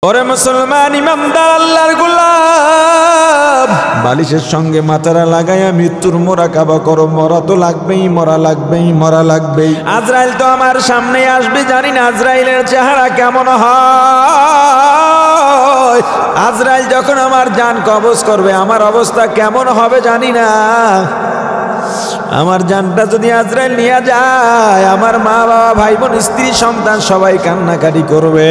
ওরে মুসলমান ইমানদার আল্লাহর গোলাম, বালিশের সঙ্গে মাথাটা লাগাইয়া মৃত্যুর মোরাকাবা করো। মরা তো লাগবেই, মরা লাগবেই, মরা লাগবেই। আজরাইল তো আমার সামনে আসবে, জানি না আজরাইলের চেহারা কেমন হয়। আজরাইল যখন আমার জান কবজ করবে আমার অবস্থা কেমন হবে জানি না। আমার জানটা যদি আজরাইল নিয়ে যায়, আমার মা বাবা ভাই বোন স্ত্রী সন্তান সবাই কান্নাকাটি করবে,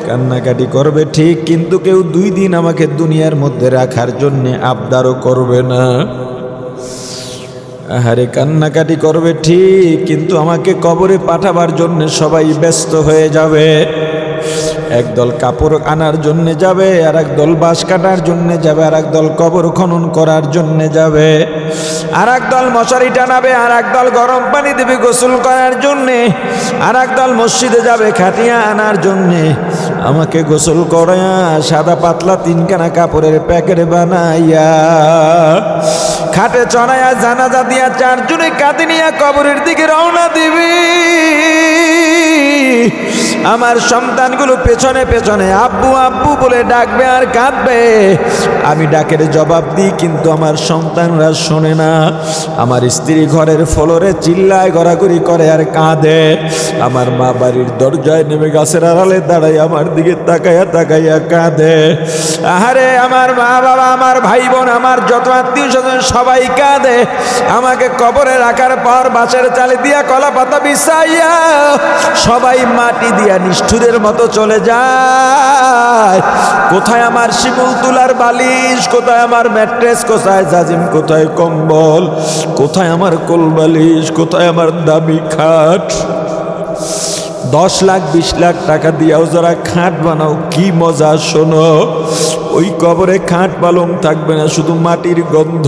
কান্নাকাটি করবে ঠিক, কিন্তু কেউ 2 দিন আমাকে দুনিয়ার মধ্যে রাখার জন্য আবদারও করবে না। আহারে কান্নাকাটি করবে ঠিক, কিন্তু আমাকে কবরে পাঠাবার জন্য সবাই ব্যস্ত হয়ে যাবে। একদল কাপড় আনার জন্য যাবে, আর একদল বাঁশ কাটার জন্য যাবে, আর একদল কবর খনন করার জন্য যাবে, আর একদল মশারি টানাবে, আর একদল গরম পানি দেবে গোসল করার জন্যে, আর একদল মসজিদে যাবে খাটিয়া আনার জন্যে। আমাকে গোসল করাইয়া সাদা পাতলা 3খানা কাপড়ের প্যাকেট বানাইয়া খাটে চড়াইয়া জানাজা দিয়া 4 জনে কাঁধে নিয়ে কবরের দিকে রওনা দিবি। আমার সন্তানগুলো পেছনে পেছনে আব্বু আব্বু বলে ডাকবে আর কাঁদবে। আমি ডাকের জবাব দিই, কিন্তু আমার সন্তানরা শোনে না। আমার স্ত্রী ঘরের ফ্লোরে চিল্লায় গড়াগড়ি করে আর কাঁদে। আমার মা বাড়ির দরজায় নেমে গাছের আড়ালে দাঁড়ায় আমার দিকে তাকাইয়া তাকাইয়া কাঁদে। আহারে আমার মা বাবা, আমার ভাই বোন, আমার যত আত্মীয় স্বজন সবাই কাঁদে। আমাকে কবরে রাখার পর বাঁশের চালে দিয়া কলা পাতা বিছাইয়া সবাই মাটি দিয়া নিষ্ঠুরের মতো চলে যায়। কোথায় আমার শিমুল তুলার বালিশ, কোথায় আমার ম্যাট্রেস, কোথায় জাজিম, কোথায় কম্বল, কোথায় আমার কোল বালিশ, কোথায় আমার দামি খাট। 10 লাখ 20 লাখ টাকা দিয়াও যারা খাট বানাও, কি মজা শোনো। ওই কবরে খাট পালং থাকবে না, শুধু মাটির গন্ধ।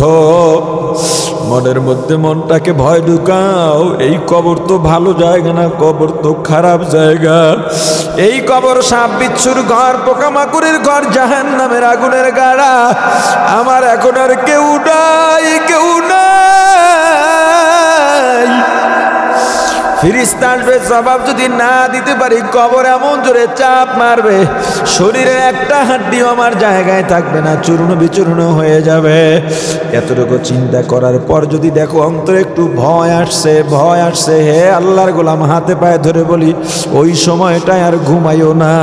মনের মধ্যে মনটাকে ভয় ঢুকাও, এই কবর তো ভালো জায়গা না, কবর তো খারাপ জায়গা। এই কবর সাপ বিচ্ছুর ঘর, পোকামাকুড়ের ঘর, জাহান্নামের আগুনের গাড়া। আমার এখন আর কেউ নাই, কেউ নাই। ফেরেশতা আসবে, জবাব যদি না দিতে পারি কবর এমন জোরে চাপ মারবে, শরীরের একটা হাড্ডিও আমার জায়গায় থাকবে না, চূর্ণ বিচূর্ণ হয়ে যাবে। এতটুকু চিন্তা করার পর যদি দেখো অন্তরে একটু ভয় আসছে, ভয় আসছে, হে আল্লাহর গোলাম হাতে পায়ে ধরে বলি, ওই সময়টায় আর ঘুমাইও না,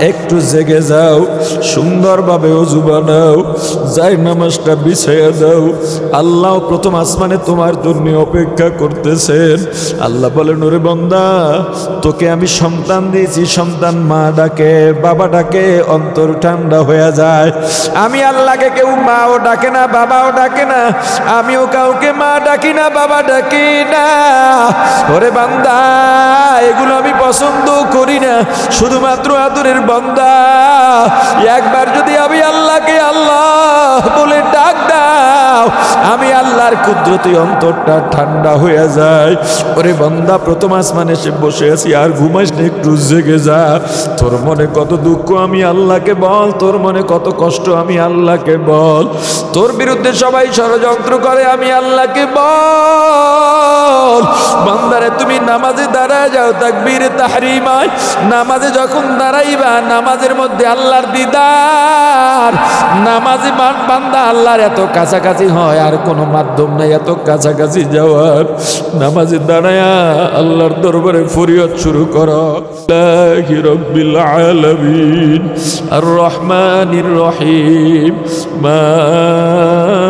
একটু জেগে যাও, সুন্দরভাবে ওযু বানাও, যাই নামাজটা বিছাইয়া দাও। আল্লাহ প্রথম আসমানে তোমার জন্য অপেক্ষা করতেছেন। আল্লাহ বলেন, ওরে বান্দা, তোকে আমি সন্তান দিয়েছি, সন্তান মা ডাকে, বাবা ডাকে, অন্তর ঠান্ডা হয়ে যায়। আমি আল্লাহকে কেউ মাও ডাকে না, বাবাও ডাকে না, আমিও কাউকে মা ডাকি না, বাবা ডাকি না। ওরে বান্দা, এগুলো আমি পছন্দ করি না, শুধুমাত্র আদরের বান্দা। একবার যদি আমি আল্লাহকে আল্লাহ বলে ডাক দাও, আমি আল্লাহর কুদরতি অন্তরটা ঠান্ডা হয়ে যায়। ওরে বান্দা, প্রথম আসমানে এসে বসে আছি, আর ঘুমাইস না, একটু জেগে যা। তোর মনে কত দুঃখ আমি আল্লাহকে বল, তোর মনে কত কষ্ট আমি আল্লাহকে বল। তোর বিরুদ্ধে সবাই ষড়যন্ত্র করে, আমি আল্লাহকে বল। বান্দারে, তুমি নামাজে দাঁড়ায় যাও, তাকবীরে তাহরিমায় নামাজে যখন দাঁড়াইবা, নামাজের মধ্যে আল্লাহর দিদার। নামাজে বান্দা আল্লাহর এত কাছাকাছি হয়, আর কোনো মাধ্যম নাই এত কাছাকাছি যাওয়ার। নামাজে দাঁড়ায়া আল্লাহর দরবারে ফরিয়াদ শুরু করো, আল্লাহি রাব্বিল আলামিন আর রহমানির রহিম মালিকি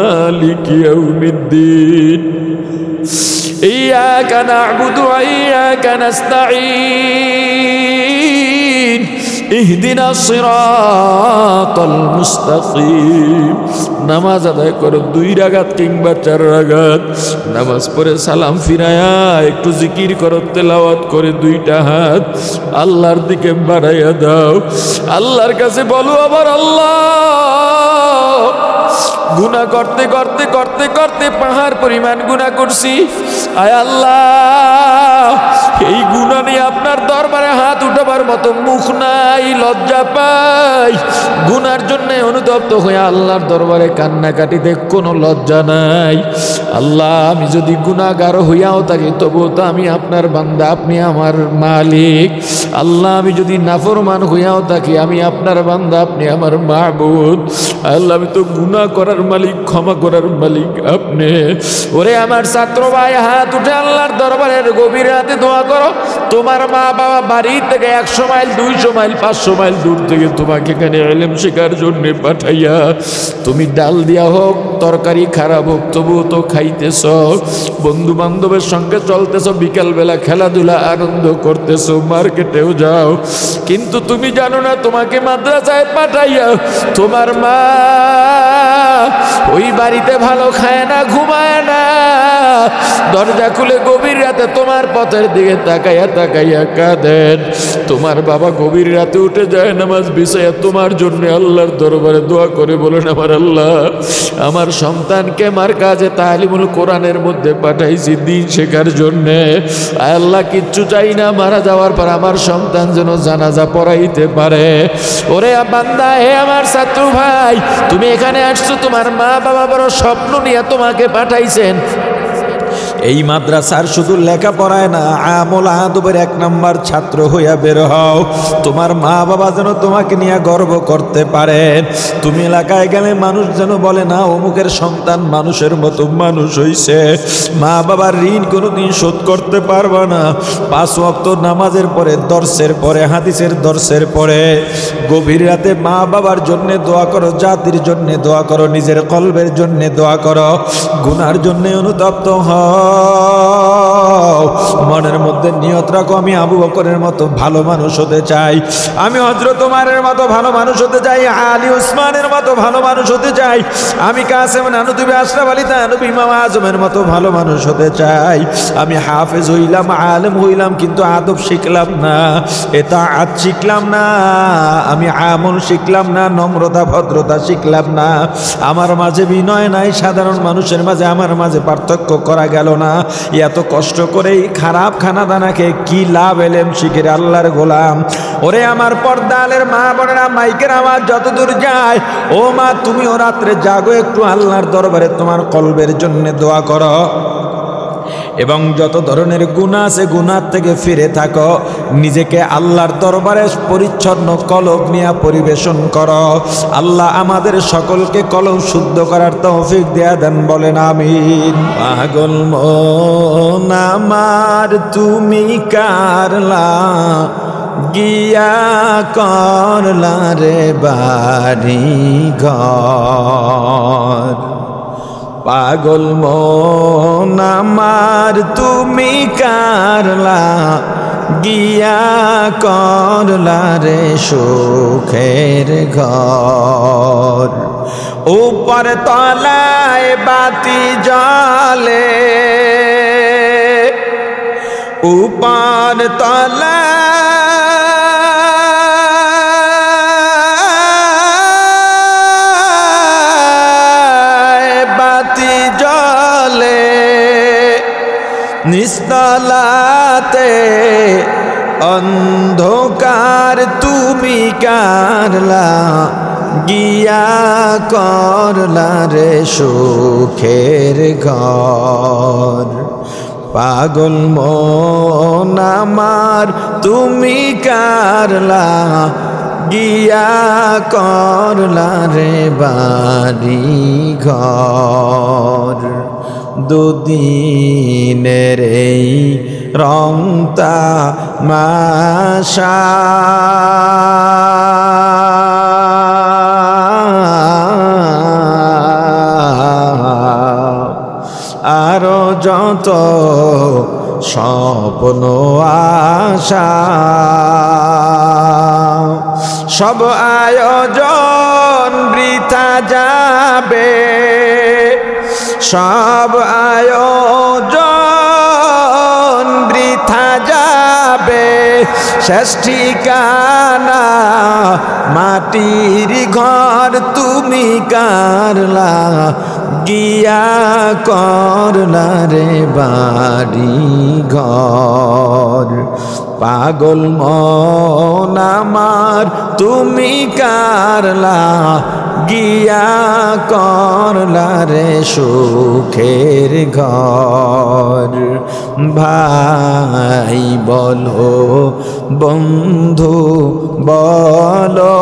ইয়াউমিদ্দিন ইয়্যাকা না'বুদু ওয়া ইয়্যাকা নাস্তাঈন ইহদিনাস সিরাতাল মুস্তাকিম। নামাজ আদায় করো 2 রাকাত কিংবা 4 রাকাত। নামাজ পড়ে সালাম ফিরায়া একটু জিকির করো, তেলাওয়াত করে 2টা হাত আল্লাহর দিকে বাড়াইয়া দাও। আল্লাহর কাছে বলো, আবার আল্লাহ, গুনাহ করতে করতে করতে করতে পাহাড় পরিমাণ গুনাহ করছি। আয় আল্লাহ, এই গুনাহ গুনাহ নিয়ে আপনার দরবারে হাত উঠাবার মতো মুখ নাই, লজ্জা পাই। গুনার জন্য অনুতপ্ত হয়ে আল্লাহর দরবারে কান্নাকাটিতে কোনো লজ্জা নাই। আল্লাহ, আমি যদি গুনাহগার হইয়াও থাকি তবুও তো আমি আপনার বান্দা, আপনি আমার মালিক। আল্লাহ, আমি যদি নাফরমান হইয়াও থাকি আমি আপনার বান্দা, আপনি আমার মাবুদ। আল্লাহ, আমি তো গুনাহ করার মালিক, ক্ষমা করার মালিক আপনি। ওরে আমার ছাত্র ভাই, হাত উঠে আল্লাহর দরবারের গভীর রাতে দোয়া করো। তোমার মা বাবা বাড়ি থেকে 100 মাইল, 200 মাইল, 500 মাইল দূর থেকে তোমাকে এখানে ইলম শেখার জন্য পাঠাইয়া, তুমি ডাল দিয়া হোক, তরকারি খারাপ হোক, তবুও তো খাইতেছ, বন্ধু বান্ধবের সঙ্গে চলতেছ, বিকালবেলা খেলাধুলা আনন্দ করতেছ, মার্কেটেও যাও, কিন্তু তুমি জানো না তোমাকে মাদ্রাসায় পাঠাইয়া তোমার মা ওই বাড়িতে ভালো খায় না, ঘুমায় না, দরজা খুলে গভীর রাতে তোমার পথের দিকে তাকাইয়া তাকাইয়া কাঁদেন। তোমার বাবা গভীর রাতে উঠে যায় নামাজ বিছাইয়া তোমার জন্য আল্লাহর দরবারে দোয়া করে বলেন, আমার আল্লাহ, আমার সন্তানকে আমার কাজে তালিমুল কোরআনের মধ্যে পাঠাইছি দিন শেখার জন্যে। আল্লাহ, কিচ্ছু চাই না, মারা যাওয়ার পর আমার সন্তান যেন জানাজা পড়াইতে পারে। ওরে বান্দা, হে আমার ছাত্র ভাই, তুমি এখানে আসছো, তোমার মা বাবা বড় স্বপ্ন নিয়ে তোমাকে পাঠাইছেন। এই মাদ্রাসার শুধু লেখাপড়ায় না, আমল আদবের 1 নাম্বার ছাত্র হইয়া বের হও। তোমার মা বাবা যেন তোমাকে নিয়ে গর্ব করতে পারে। তুমি এলাকায় গেলে মানুষ যেন বলে না, অমুকের সন্তান মানুষের মতো মানুষ হইছে। মা বাবার ঋণ কোনোদিন শোধ করতে পারবা না। 5 ওয়াক্ত নামাজের পরে, দর্শের পরে, হাদিসের দর্শের পরে গভীর রাতে মা বাবার জন্য দোয়া করো, জাতির জন্য দোয়া করো, নিজের কলবের জন্য দোয়া করো, গুনার জন্য অনুতপ্ত হও। মনের মধ্যে নিয়ত রাখো, আমি আবু বকরের মতো ভালো মানুষ হতে চাই, আমি হযরত ওমরের মতো ভালো মানুষ হতে চাই, আলী উসমানের মতো ভালো মানুষ হতে চাই, আমি কাসেম নানুতুবি আশরাফ আলী থানভী ইমাম আজমের মতো ভালো মানুষ হতে চাই। আমি হাফেজ হইলাম, আলেম হইলাম, কিন্তু আদব শিখলাম না, ইতাআত শিখলাম না, আমি আমল শিখলাম না, নম্রতা ভদ্রতা শিখলাম না, আমার মাঝে বিনয় নাই, সাধারণ মানুষের মাঝে আমার মাঝে পার্থক্য করা গেল না। এত কষ্ট করেই খারাপ খানা দানাকে কি লাভ এলেম শিখে আল্লাহর গোলাম। ওরে আমার পর্দালের মা বোনেরা, মাইকের আওয়াজ যতদূর যায়, ও মা, তুমিও রাত্রে জাগো, একটু আল্লাহর দরবারে তোমার কলবের জন্য দোয়া করো, এবং যত ধরনের গুনাহ আছে গুনাহ থেকে ফিরে থাকো, নিজেকে আল্লাহর দরবারে পরিচ্ছন্ন কলব নিয়ে পরিবেশন করো। আল্লাহ আমাদের সকলকে কলব শুদ্ধ করার তৌফিক দেয়া দেন, বলেন আমিন। পাগল মন আমার তুমি কারলা গিয়া করলা রে বাড়ি ঘর, পাগল মন আমার তুমি কারলা গিয়া করলা রে সুখের ঘর, উপর তলায় বাতি জ্বলে, উপর তলায় বাতি জ্বলে, নিস্তলাতে অন্ধকার তুমি কারলা গিয়া করলা রে সুখের ঘর, পাগল মন আমার তুমি কারলা গিয়া করলা রে বাড়ি ঘর, দুদিনের এই রংতা মাশা আরো যত স্বপ্ন আশা, সব আয়োজন বৃথা যাবে, সব আয়োজন বৃথা যাবে, শেষ ঠিকানা মাটির ঘর তুমি কারলা গিয়া করলা রে বাড়ি ঘর। পাগল মন আমার তুমি কারলা গিয়া করলা রে সুখের ঘর। ভাই বলো বন্ধু বলো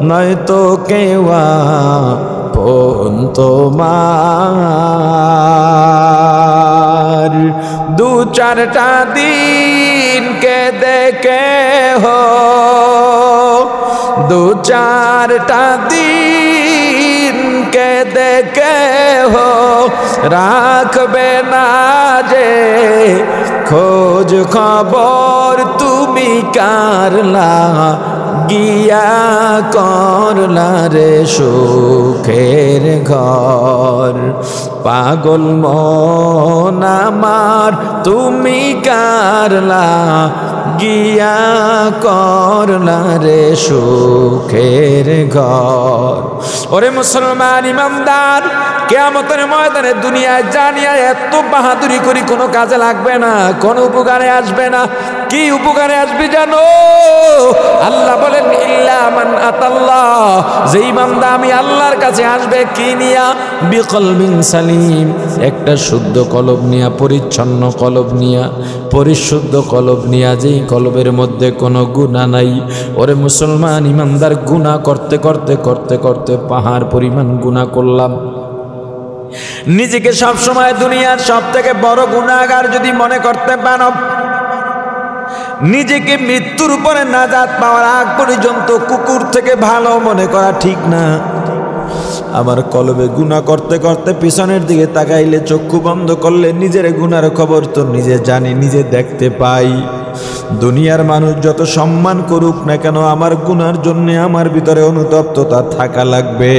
নয়তো কেওয়া পন তোমার। দু চারটা দিন কে দেখে হো, দু চারটা দিন কে দেখে হো, রাখবে না যে খোঁজ খবর তুমি কারলা গিয়া করলা রে সুখের ঘর। পাগল মন আমার তুমি কারলা গিয়া করলা রে সুখের ঘর। ওরে মুসলমান ইমানদার, কিয়ামতের ময়দানে দুনিয়ায় জানিয়া এত বাহাদুরি করি কোনো কাজে লাগবে না, কোনো উপকারে আসবে না। কি উপকারে আসবে জানো? আল্লাহ বলেন ইল্লা মান আতাল্লাহ, যেই বান্দা আমি আল্লাহর কাছে আসবে কি নিয়া? বিকলবিন সালিম, একটা শুদ্ধ কলব নিয়া, পরিচ্ছন্ন কলব নিয়া, পরিশুদ্ধ কলব নিয়া, যেই কলবের মধ্যে কোনো গুনাহ নাই। ওরে মুসলমান ইমানদার, গুনাহ করতে করতে করতে করতে পাহাড় পরিমাণ গুনাহ করলাম। নিজেকে সবসময় দুনিয়ার সব থেকে বড় গুনাহগার যদি মনে করতে পারো, নিজেকে মৃত্যুর উপরে নাজাত পাওয়ার আগ পর্যন্ত কুকুর থেকে ভালো মনে করা ঠিক না। আমার কলবে গুনাহ করতে করতে পিছনের দিকে তাকাইলে, চক্ষু বন্ধ করলে নিজের গুনার খবর তো নিজে জানি, নিজে দেখতে পাই। দুনিয়ার মানুষ যত সম্মান করুক না কেন, আমার গুনার জন্য আমার ভিতরে অনুতপ্ততা থাকা লাগবে।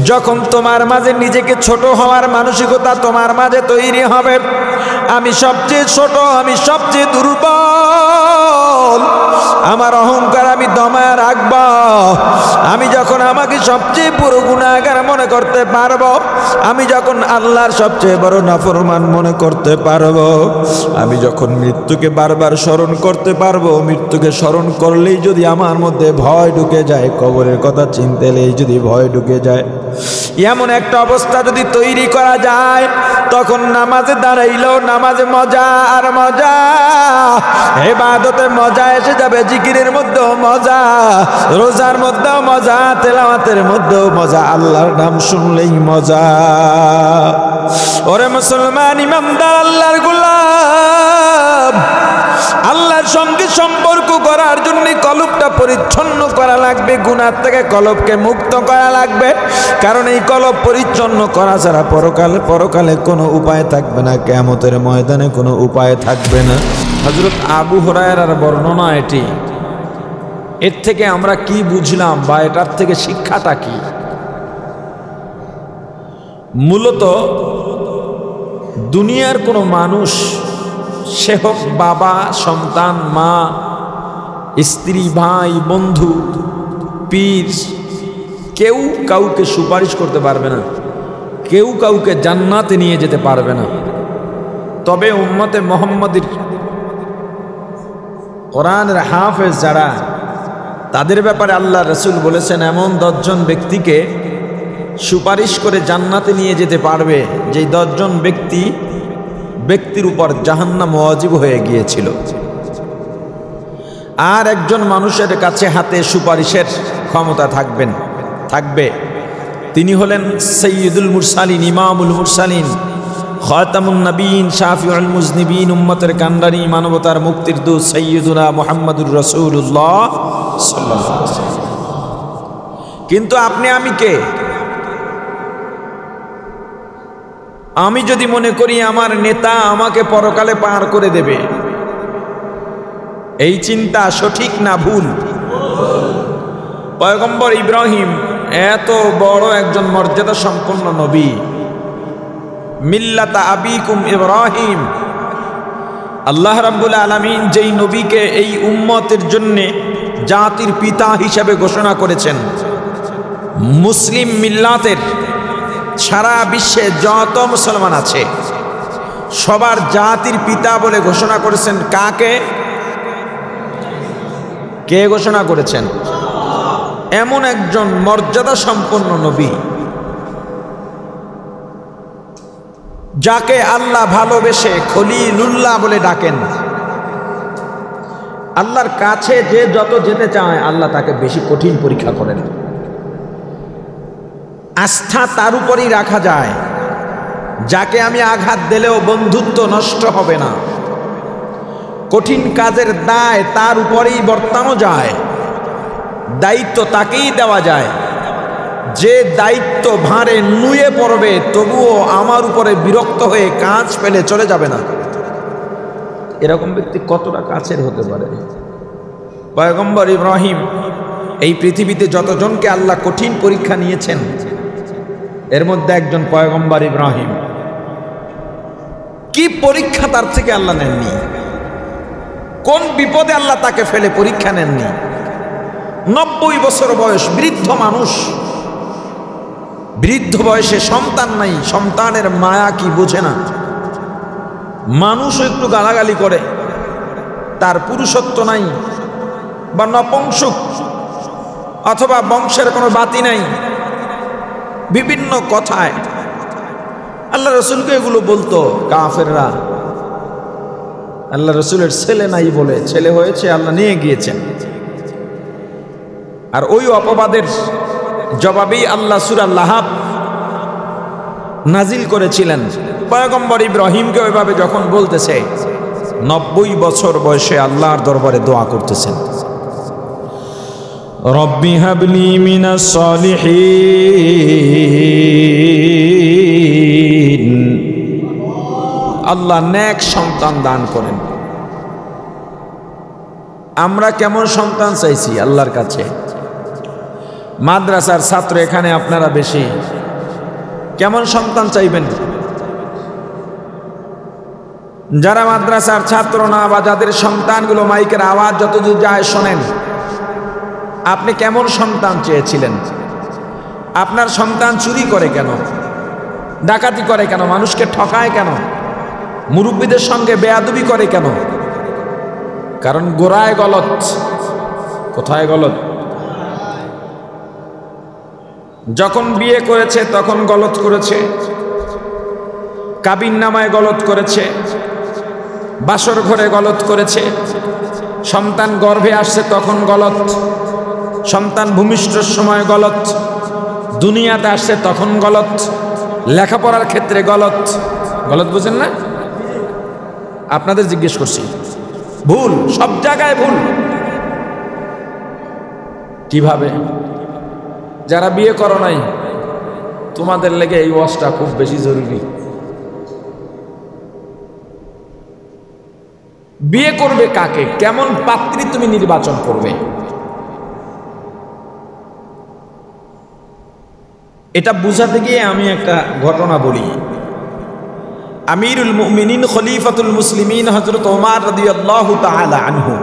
যখন তোমার মাঝে নিজেকে ছোট হওয়ার মানসিকতা তোমার মাঝে তৈরি হবে, আমি সবচেয়ে ছোট, আমি সবচেয়ে দুর্বল, আমার অহংকার আমি দমায় রাখব। আমি যখন আমাকে সবচেয়ে বড় গুনাহগার মনে করতে পারবো, আমি যখন আল্লাহর সবচেয়ে বড় নাফরমান মনে করতে পারবো, আমি যখন মৃত্যুকে বারবার স্মরণ করতে পারবো, মৃত্যুকে স্মরণ করলেই যদি আমার মধ্যে ভয় ঢুকে যায়, কবরের কথা চিন্তালেই যদি ভয় ঢুকে যায়, এমন একটা অবস্থা যদি তৈরি করা যায়, তখন নামাজে দাঁড়াইলেও নামাজে মজা আর মজা, ইবাদতে মজা এসে যাবে, জিকিরের মধ্যেও মজা, রোজার মধ্যেও মজা, তেলাওয়াতের মধ্যেও মজা, আল্লাহর নাম শুনলেই মজা। ওরে মুসলমান ইমানদার, আল্লাহর গোলাম, আল্লাহর সঙ্গে সম্পর্ক করার জন্য কলবটা পরিচ্ছন্ন করা লাগবে, গুনাহ থেকে কলবকে মুক্ত করা লাগবে। কারণ এই কলব পরিচ্ছন্ন করা ছাড়া পরকালে কোনো উপায় থাকবে না, কিয়ামতের ময়দানে কোনো উপায় থাকবে না। হযরত আবু হুরায়রার বর্ণনা এটি। এর থেকে আমরা কি বুঝলাম বা এটার থেকে শিক্ষাটা কি? মূলত দুনিয়ার কোনো মানুষ, সে হোক বাবা, সন্তান, মা, স্ত্রী, ভাই, বন্ধু, পীর, কেউ কাউকে সুপারিশ করতে পারবে না, কেউ কাউকে জান্নাতে নিয়ে যেতে পারবে না। তবে উম্মতে মুহাম্মাদীর কোরআনের হাফেজ যারা, তাদের ব্যাপারে আল্লাহ রাসূল বলেছেন এমন 10 জন ব্যক্তিকে সুপারিশ করে জান্নাতে নিয়ে যেতে পারবে, যেই 10 জন ব্যক্তির উপর জাহান্নাম ওয়াজিব হয়ে গিয়েছিল। আর একজন মানুষের কাছে হাতে সুপারিশের ক্ষমতা থাকবে, তিনি হলেন সাইয়্যিদুল মুরসালিন, ইমামুল মুরসালিন, খাতামুন নবীন, শাফিউল মুজনিবিন, উম্মতের কান্ডারি, মানবতার মুক্তির দূত সাইয়্যিদুনা মুহাম্মাদুর রাসূলুল্লাহ সাল্লাল্লাহু আলাইহি ওয়াসাল্লাম। কিন্তু আপনি আমি কে? আমি যদি মনে করি আমার নেতা আমাকে পরকালে পার করে দেবে, এই চিন্তা সঠিক না ভুল? পয়গম্বর ইব্রাহিম এত বড় একজন মর্যাদা সম্পন্ন নবী, মিল্লাতা আবিকুম ইব্রাহিম, আল্লাহ রাব্বুল আলামিন যেই নবীকে এই উম্মতের জন্য জাতির পিতা হিসেবে ঘোষণা করেছেন। মুসলিম মিল্লাতের সারা বিশ্বে যত মুসলমান আছে সবার জাতির পিতা বলে ঘোষণা করেছেন কাকে? কে ঘোষণা করেছেন? এমন একজন মর্যাদা সম্পন্ন নবী যাকে আল্লাহ ভালোবেসে খলিলুল্লাহ বলে ডাকেন। আল্লাহর কাছে যে যত যেতে চায় আল্লাহ তাকে বেশি কঠিন পরীক্ষা করেন। আস্থা তার উপরই রাখা যায় যাকে আমি আঘাত দিলেও বন্ধুত্ব নষ্ট হবে না। কঠিন কাজের দায় তার উপরেই বর্তানো যায়, দায়িত্ব তাকেই দেওয়া যায়। যে দায়িত্ব ভারে নুয়ে পড়বে তবুও আমার উপরে বিরক্ত হয়ে কাজ ফেলে চলে যাবে না। এরকম ব্যক্তি কতটা কাছের হতে পারে? পয়গম্বর ইব্রাহিম এই পৃথিবীতে যতজনকে আল্লাহ কঠিন পরীক্ষা নিয়েছেন এর মধ্যে একজন পয়গম্বর ইব্রাহিম। কি পরীক্ষা তার থেকে আল্লাহ নেননি? কোন বিপদে আল্লাহ তাকে ফেলে পরীক্ষা নেননি? 90 বছর বয়স, বৃদ্ধ মানুষ, বৃদ্ধ বয়সে সন্তান নাই, সন্তানের মায়া কি বোঝে না। মানুষও একটু গালাগালি করে, তার পুরুষত্ব নাই বা নপুংসক অথবা বংশের কোনো বাতি নাই, বিভিন্ন কথায় আল্লাহ রসুলকে এগুলো বলতো কাফেররা। আল্লাহ রসুলের ছেলে নাই বলে, ছেলে হয়েছে আল্লাহ নিয়ে গিয়েছেন। আর ওই অপবাদের জবাবেই আল্লাহ সূরা লাহাব নাজিল করেছিলেন। পয়গম্বর ইব্রাহিমকে ওইভাবে যখন বলতেছে 90 বছর বয়সে আল্লাহর দরবারে দোয়া করতেছেন, রব্বি হাবলি মিনাস সালিহিন, আল্লাহ নেক সন্তান দান করেন। আমরা কেমন সন্তান চাইছি আল্লাহর কাছে? মাদ্রাসার ছাত্র এখানে আপনারা বেশি, কেমন সন্তান চাইবেন? যারা মাদ্রাসার ছাত্র না বা যাদের সন্তানগুলো মাইকের আওয়াজ যতদূর যায় শোনেন, আপনি কেমন সন্তান চেয়েছিলেন? আপনার সন্তান চুরি করে কেন? ডাকাতি করে কেন? মানুষকে ঠকায় কেন? মুরব্বীদের সঙ্গে বেয়াদবি করে কেন? কারণ গোড়ায় গলত। কোথায় গলত? যখন বিয়ে করেছে তখন গলত করেছে, কাবিন নামায় গলত করেছে, বাসর ঘরে গলত করেছে, সন্তান গর্ভে আসছে তখন গলত, সন্তান ভূমিষ্ঠর সময় গলত, দুনিয়াতে আসছে তখন গলত, লেখাপড়ার ক্ষেত্রে গলত। গলত বুঝেন না? আপনাদের জিজ্ঞেস করছি, ভুল সব জায়গায় ভুল। কিভাবে? যারা বিয়ে করো নাই তোমাদের লেগে এই ওয়াজটা খুব বেশি জরুরি। বিয়ে করবে কাকে? কেমন পাত্রী তুমি নির্বাচন করবে? এটা বুঝাতে গিয়ে আমি একটা ঘটনা বলি। আমিরুল মুমিনিন খলিফাতুল মুসলিমিন হযরত ওমর রাদিয়াল্লাহু তাআলা আনহু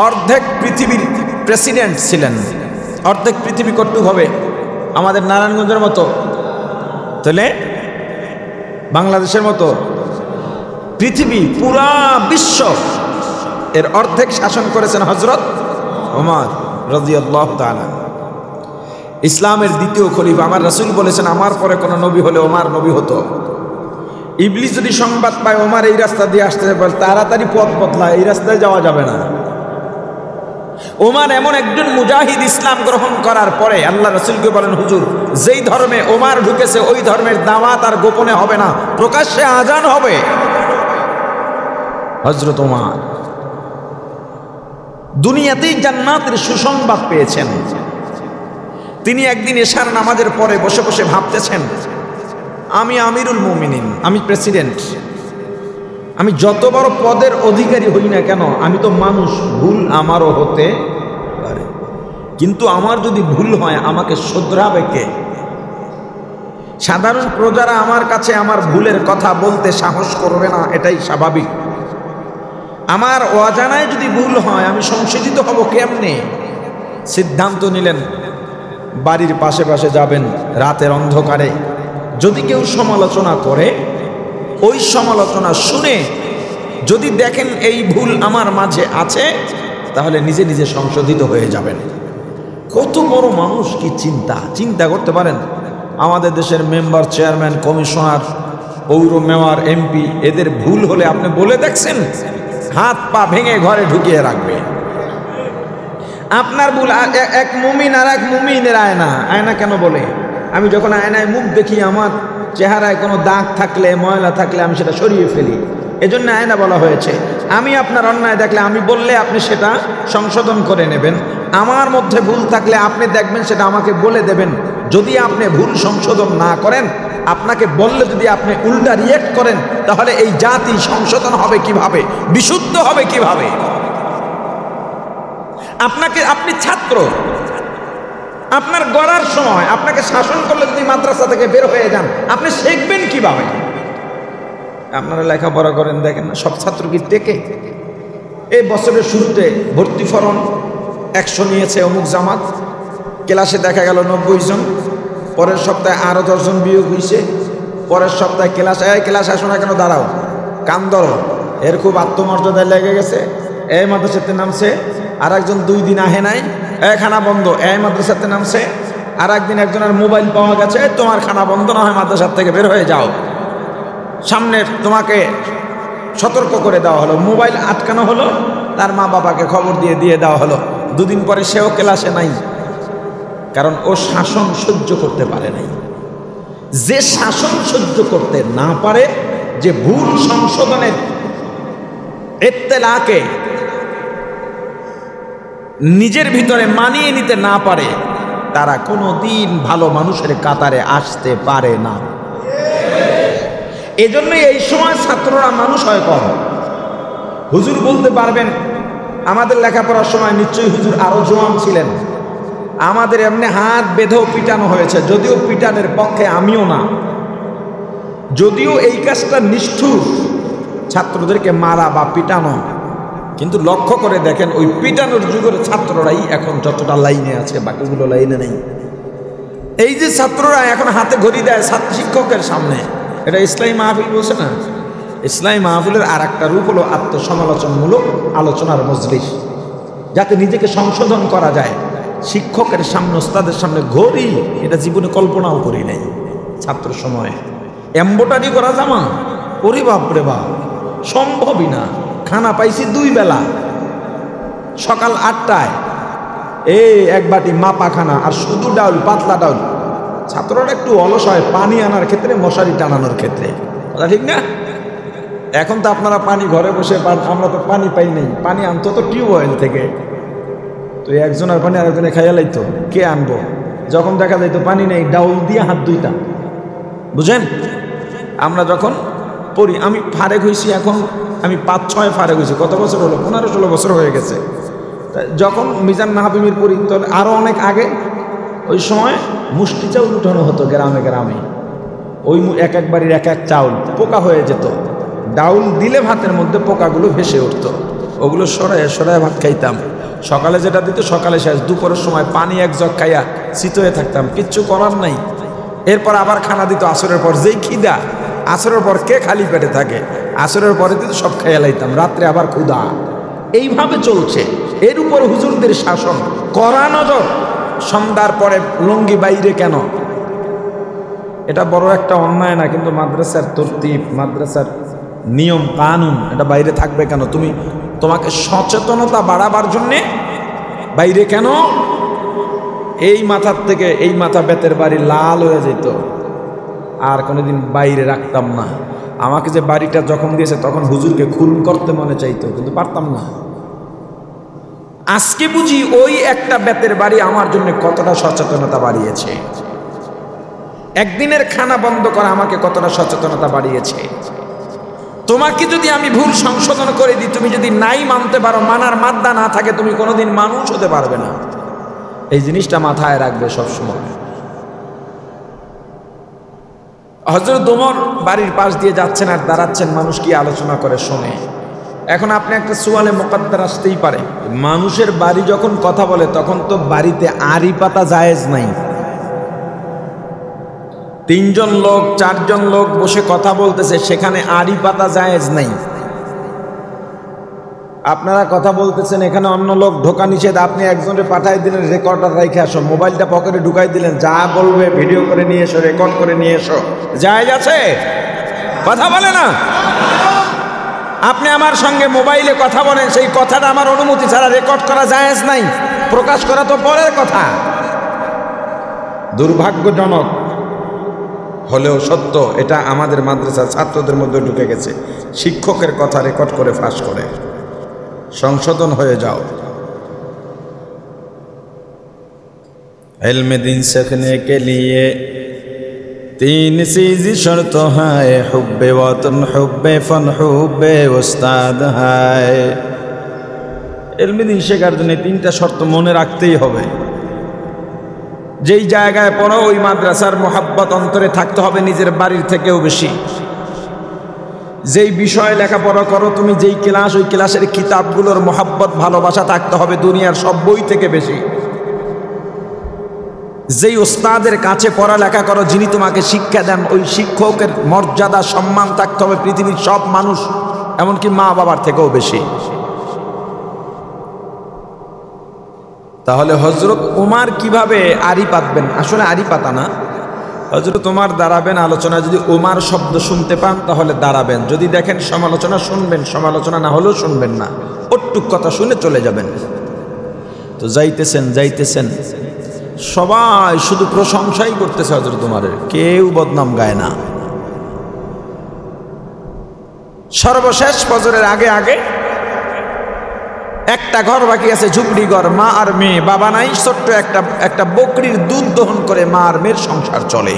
অর্ধেক পৃথিবীর প্রেসিডেন্ট ছিলেন। অর্ধেক পৃথিবী কতটুকু হবে? আমাদের নারায়ণগঞ্জের মতো, তাহলে বাংলাদেশের মতো পৃথিবী, পুরা বিশ্ব এর অর্ধেক শাসন করেছেন হযরত ওমর রাদিয়াল্লাহু তাআলা। ইসলামের দ্বিতীয় খলিফা। আমার রাসূল বলেছেন আমার পরে কোনো নবী হলে ওমর নবী হতো। ইবলিস যদি সংবাদ পায় ওমর এই রাস্তা দিয়ে আসতে বলে তাড়াতাড়ি পথ বদলায়, এই রাস্তায় যাওয়া যাবে না। ওমর এমন একজন মুজাহিদ, ইসলাম গ্রহণ করার পরে আল্লাহ রাসূলকে বলেন হুজুর যেই ধর্মে ওমর ঢুকেছে ওই ধর্মের দাওয়াত আর গোপনে হবে না, প্রকাশ্যে আজান হবে। হযরত ওমর দুনিয়াতেই জান্নাতের সুসংবাদ পেয়েছেন। তিনি একদিন এশার নামাজের পরে বসে বসে ভাবতেছেন, আমি আমিরুল মুমিনিন, আমি প্রেসিডেন্ট, আমি যত বড় পদের অধিকারী হই না কেন আমি তো মানুষ, ভুল আমারও হতে পারে, কিন্তু আমার যদি ভুল হয় আমাকে শুধরাবে কে? সাধারণ প্রজারা আমার কাছে আমার ভুলের কথা বলতে সাহস করবে না, এটাই স্বাভাবিক। আমার অজানায় যদি ভুল হয় আমি সংশোধিত হব কেমনে? সিদ্ধান্ত নিলেন বাড়ির পাশে পাশে যাবেন রাতের অন্ধকারে। যদি কেউ সমালোচনা করে ওই সমালোচনা শুনে যদি দেখেন এই ভুল আমার মাঝে আছে তাহলে নিজে নিজে সংশোধিত হয়ে যাবেন। কত বড় মানুষ, কি চিন্তা করতে পারেন? আমাদের দেশের মেম্বার, চেয়ারম্যান, কমিশনার, পৌর মেয়র, এমপি, এদের ভুল হলে আপনি বলে দেখছেন? হাত পা ভেঙে ঘরে ঢুকিয়ে রাখবে। আপনার ভুল এক মুমিন আর এক মুমিনের আয়না কেন বলে? আমি যখন আয়নায় মুখ দেখি আমার চেহারায় কোনো দাগ থাকলে, ময়লা থাকলে আমি সেটা সরিয়ে ফেলি। এজন্য আয়না বলা হয়েছে। আমি আপনার অন্যায় দেখলে আমি বললে আপনি সেটা সংশোধন করে নেবেন। আমার মধ্যে ভুল থাকলে আপনি দেখবেন, সেটা আমাকে বলে দেবেন। যদি আপনি ভুল সংশোধন না করেন, আপনাকে বললে যদি আপনি উল্টা রিয়েক্ট করেন, তাহলে এই জাতি সংশোধন হবে কিভাবে, বিশুদ্ধ হবে কিভাবে? আপনি ছাত্র, আপনার গড়ার সময় আপনাকে শাসন করলে যদি মাদ্রাসা থেকে বের হয়ে যান, আপনি শিখবেন কিভাবে? আপনারা লেখাপড়া করেন, দেখেন না সব ছাত্র কি টেকে? এই বছরের শুরুতে ভর্তি ফরম 100 নিয়েছে অমুক জামাত, ক্লাসে দেখা গেল 90 জন, পরের সপ্তাহে আরো 10 জন বিয়োগ হয়েছে, পরের সপ্তাহে ক্লাস আসো না কেন, দাঁড়াও, কান ধরো। এর খুব আত্মমর্যাদায় লেগে গেছে, এই মাদ্রাসাতে নামছে। আর একজন 2 দিন আহে নাই, খানা বন্ধ, এই মাদ্রাসাতে নামছে। আর একদিন একজনের মোবাইল পাওয়া গেছে, তোমার খানা বন্ধ না হয় মাদ্রাসার থেকে বের হয়ে যাও। সামনে তোমাকে সতর্ক করে দেওয়া হলো, মোবাইল আটকানো হলো, তার মা বাবাকে খবর দিয়ে দেওয়া হলো। 2 দিন পরে সেও ক্লাসে নাই, কারণ ও শাসন সহ্য করতে পারে নাই। যে শাসন সহ্য করতে না পারে, যে ভুল সংশোধনের ইত্তেলাকে নিজের ভিতরে মানিয়ে নিতে না পারে, তারা কোনোদিন ভালো মানুষের কাতারে আসতে পারে না। এজন্যই এই সময় ছাত্ররা মানুষ হয় কম। হুজুর বলতে পারবেন, আমাদের লেখাপড়ার সময় নিশ্চয়ই হুজুর আরো জোয়ান ছিলেন। আমাদের এমনি হাত বেঁধেও পিটানো হয়েছে, যদিও পিটানের পক্ষে আমিও না, যদিও এই কাজটা নিষ্ঠুর, ছাত্রদেরকে মারা বা পিটানো। কিন্তু লক্ষ্য করে দেখেন, ওই পিটানোর যুগের ছাত্ররাই এখন যতটা লাইনে আছে, বাকিগুলো লাইনে নেই। এই যে ছাত্ররা এখন হাতে ঘড়ি দেয় শিক্ষকের সামনে, এটা ইসলামী মাহফিল বলছে না? ইসলামী মাহফিলের আর একটা রূপ হলো আত্মসমালোচনামূলক আলোচনার মজলিস, যাতে নিজেকে সংশোধন করা যায়। শিক্ষকের সামনে, ওস্তাদের সামনে ঘড়ি, এটা জীবনে কল্পনাও করি নাই। ছাত্র সময়ে এম্বোটারি করা জামা, ওরে বাপ রে বাপ, সম্ভবই না। খানা পাইছি 2 বেলা, সকাল 8টায় এক বাটি মাপা খানা, আর শুধু ডাউল, পাতলা ডাউল। ছাত্ররা একটু অলস হয় পানি আনার ক্ষেত্রে, মশারি টানানোর ক্ষেত্রে, ঠিক না? এখন তো আপনারা পানি ঘরে বসে পান, আমরা তো পানি পাই নাই। পানি আনতো তো টিউবওয়েল থেকে, তো একজনের পানি আরেকজনে খাইয়া লাইতো, কে আনবো? যখন দেখা যাইতো পানি নেই, ডাউল দিয়ে হাত ধুইতা, বুঝেন? আমরা যখন পড়ি, আমি ফারেক হয়েছি, এখন আমি 5-6 ফারেক হয়েছি। কত বছর হলো? 15-16 বছর হয়ে গেছে। যখন মিজান মাহফিমির পড়ি, তখন আরও অনেক আগে, ওই সময় মুষ্টি চাউল উঠানো হতো গ্রামে গ্রামে। ওই এক বাড়ির এক চাউল পোকা হয়ে যেত, ডাউল দিলে ভাতের মধ্যে পোকাগুলো ভেসে উঠতো, ওগুলো সরায় সরায় ভাত খাইতাম। সকালে যেটা দিত সকালে শেষ, দুপুরের সময় পানি 1 জগ খাইয়া শীত হয়ে থাকতাম, কিচ্ছু করার নাই। এরপর আবার খানা দিত আসরের পর, যেই খিদা, আসরের পর কে খালি পেটে থাকে, আসরের পরে দিত সব খাইয়া লাইতাম, রাত্রে আবার ক্ষুধা। এইভাবে চলছে। এর উপর হুজুরদের শাসন, কড়া নজর। সন্ধ্যার পরে লুঙ্গি বাইরে কেন? এটা বড় একটা অন্যায় না, কিন্তু মাদ্রাসার তরতিব, মাদ্রাসার নিয়ম কানুন, এটা বাইরে থাকবে কেন? তোমাকে সচেতনতা বাড়াবার জন্যে বাইরে কেন? এই মাথার থেকে এই মাথা বেতের বাড়ি লাল হয়ে যেত, আর কোনোদিন বাইরে রাখতাম না। আমাকে যে বাড়িটা যখন দিয়েছে তখন হুজুরকে খুন করতে মনে চাইতো, কিন্তু পারতাম না। আজকে বুঝি ওই একটা বেতের বাড়ি আমার জন্য কতটা সচেতনতা বাড়িয়েছে। একদিনের খানা বন্ধ করা আমাকে কতটা সচেতনতা বাড়িয়েছে। তোমাকে যদি আমি ভুল সংশোধন করে দিই, তুমি যদি নাই মানতে পারো, মানার মাদ্দা না থাকে, তুমি কোনোদিন মানুষ হতে পারবে না। এই জিনিসটা মাথায় রাখবে সবসময়। হযরত ওমর বাড়ির পাশ দিয়ে যাচ্ছেন আর দাঁড়াচ্ছেন, মানুষ কি আলোচনা করে শোনে। এখন আপনি একটা সুয়ালে মুকাদ্দার আসতেই পারে, মানুষের বাড়ি যখন কথা বলে তখন তো বাড়িতে আড়ি পাতা জায়েজ নাই। 3 জন লোক 4 জন লোক বসে কথা বলতেছে, সেখানে আড়ি পাতা জায়েজ নাই। আপনারা কথা বলতেছেন, এখানে অন্য লোক ঢোকা নিষেধ, আপনি একজনের পাঠাই দিলেন রেকর্ডার রেখে আসো, মোবাইলটা পকেটে ঢুকাই দিলেন, যা বলবে ভিডিও করে নিয়ে এসো, রেকর্ড করে নিয়ে এসো, জায়েজ আছে? কথা বলে না? আপনি আমার সঙ্গে মোবাইলে কথা বলেন, সেই কথাটা আমার অনুমতি ছাড়া রেকর্ড করা জায়েজ নাই, প্রকাশ করা তো পরের কথা। দুর্ভাগ্যজনক হলেও সত্য, এটা আমাদের মাদ্রাসার ছাত্রদের মধ্যে ঢুকে গেছে। শিক্ষকের কথা রেকর্ড করে ফাঁস করে, সংশোধন হয়ে যাও। इल्म दीन सीखने के लिए 3 चीज़ शर्त है, हुब्बे वतन, हुब्बे फन, हुब्बे उस्ताद है। इल्म दीन শেখার জন্য 3টা শর্ত মনে রাখতেই হবে। যেই জায়গায় পড়ো ওই মাদ্রাসার মোহাব্বত অন্তরে থাকতে হবে নিজের বাড়ির থেকেও বেশি। যেই বিষয়ে লেখাপড়া করো তুমি, যেই ক্লাস, ওই ক্লাসের কিতাবগুলোর মোহাব্বত ভালোবাসা থাকতে হবে দুনিয়ার সব বই থেকে বেশি। যেই ওস্তাদের কাছে পড়ালেখা করো, যিনি তোমাকে শিক্ষা দেন, ওই শিক্ষকের মর্যাদা সম্মান থাকতে হবে পৃথিবীর সব মানুষ, এমনকি মা বাবার থেকেও বেশি। তাহলে হযরত ওমর কিভাবে আড়ি পাতবেন? আসলে আড়ি পাতা না, হযরত ওমর দাঁড়াবেন আলোচনা, যদি ওমর শব্দ শুনতে পান তাহলে দাঁড়াবেন, যদি দেখেন সমালোচনা শুনবেন, সমালোচনা না হলেও শুনবেন না, ওটুক কথা শুনে চলে যাবেন। তো যাইতেছেন সবাই শুধু প্রশংসাই করতেছে হযরত ওমরের, কেউ বদনাম গায় না। সর্বশেষ ফজরের আগে একটা ঘর বাকি আছে, ঝুপড়ি ঘর, মা আর মেয়ে, বাবা নাই, ছোট্ট একটা বকরির দুধ দহন করে মা আর মেয়ের সংসার চলে।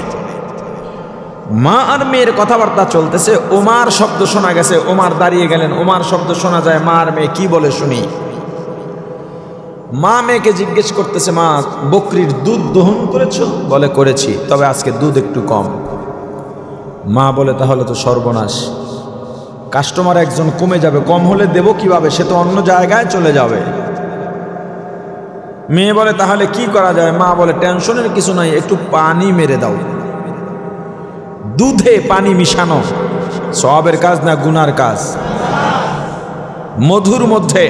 মা আর মেয়ের কথাবার্তা চলতেছে, ওমর শব্দ শোনা গেছে, ওমর দাঁড়িয়ে গেলেন, ওমর শব্দ শোনা যায়, মা আর মেয়ে কি বলে শুনি। মা মেয়েকে জিজ্ঞেস করতেছে, মা বকরির দুধ দহন করেছো? বলে করেছি, তবে আজকে দুধ একটু কম। মা বলে তাহলে তো সর্বনাশ, কাস্টমার একজন কমে যাবে, কম হলে দেব কিভাবে, সে তো অন্য জায়গায় চলে যাবে। মেয়ে বলে তাহলে কি করা যায়? মা বলে টেনশনের কিছু নাই, একটু পানি মেরে দাও। দুধে পানি মিশানো সওয়াবের কাজ না গুনার কাজ? মধুর মধ্যে